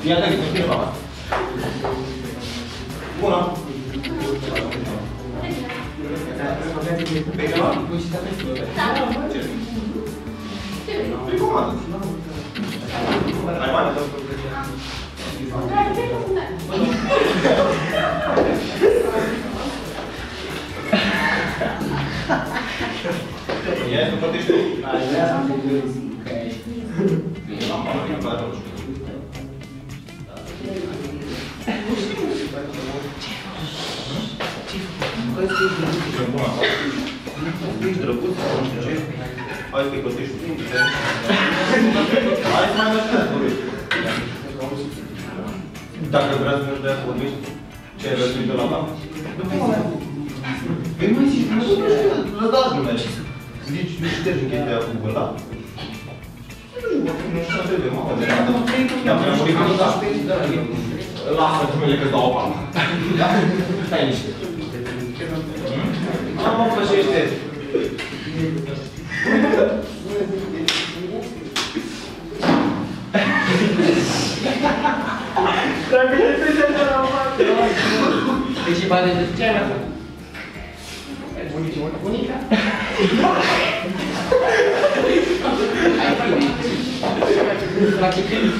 Ia de ceva. Bună. Pe ceva? Pe comandă. Hai, mai dă. Ia să plătești tu. Ești drăguț, nu știu ce. Hai să-i plătești tu. Hai să mai mergeți, vorbești. Dacă vrea să mergi de aia, vorbești, ce ai răspuns de la mea? Păi nu zici, nu știu, rădați lumea. Zici, nu ștergi în chestia aia cu ăla. Nu știu ce de mamă, de dată. Dar mi-am murit cu ăsta. Lasă numele că-ți dau o palmă. Stai niște. Mă fășește. Dar bine te zice la față. Deci bani de ce ai mai făcut? Bunica? La ce crezi?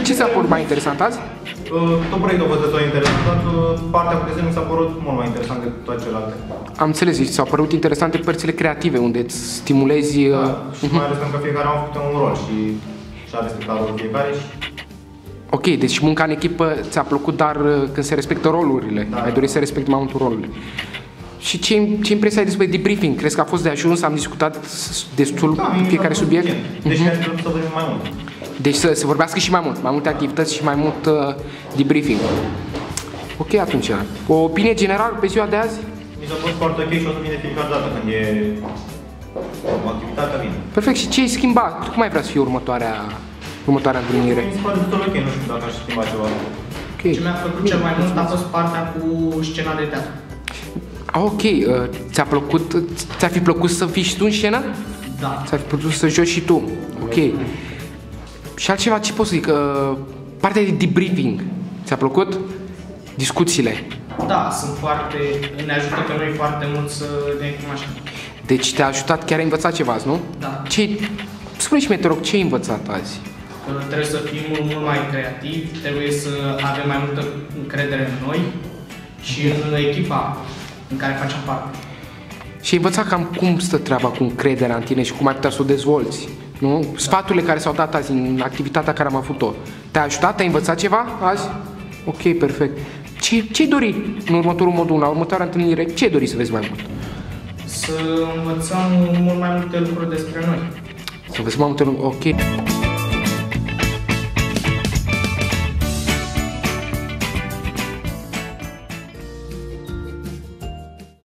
Ce s-a părut mai interesant azi? Tot proiectul a fost destul de interesant, dar partea cu desenul mi s-a părut mult mai interesant decât toate celelalte. Am înțeles, deci s-au părut interesante părțile creative, unde îți stimulezi... Da, și mai ales pentru că fiecare am făcut un rol și a respectat rolul fiecare și... Ok, deci munca în echipă ți-a plăcut, dar când se respectă rolurile, da, ai dorit să respecti mai mult rolurile. Și ce impresie ai despre debriefing? Crezi că a fost de ajuns? Am discutat destul pe fiecare subiect? Deci mi-a trebuit să vorbim mai mult. Deci să se vorbească și mai mult, mai multe activități și mai mult debriefing. Ok, atunci. O opinie generală pe ziua de azi? Mi s-a fost foarte ok și o să vine fiecare dată când e o activitate vine. Perfect. Și ce ai schimbat? Cum ai vrea să fie următoarea întâlnire? Mi se pare destul ok, nu știu dacă aș schimba ceva. Okay. Ce mi-a plăcut cel mai mult a fost partea cu scena de teatru. Ok, ți-a plăcut, ți-ar fi plăcut să fii și tu în scenă? Da. Ți-ar fi plăcut să joci și tu? Ok. Și altceva, ce pot să zic? Partea de debriefing, ți-a plăcut? Discuțiile. Da, ne ajută pe noi foarte mult să ne cunoaștem. Deci te-a ajutat, chiar ai învățat ceva azi, nu? Da. Spune-și mie, te rog, ce ai învățat azi? Trebuie să fim mult mai creativi, trebuie să avem mai multă încredere în noi și în echipa în care facem parte. Și ai învățat cam cum stă treaba cu încrederea în tine și cum ai putea să o dezvolți, nu? Sfaturile care s-au dat azi în activitatea care am avut-o, te-a ajutat? Te-ai învățat ceva azi? Ok, perfect. Ce-ai dori în următorul modul, la următoarea întâlnire? Ce-ai dori să vezi mai mult? Să învățăm mult mai multe lucruri despre noi. Să învățăm mai multe lucruri, ok.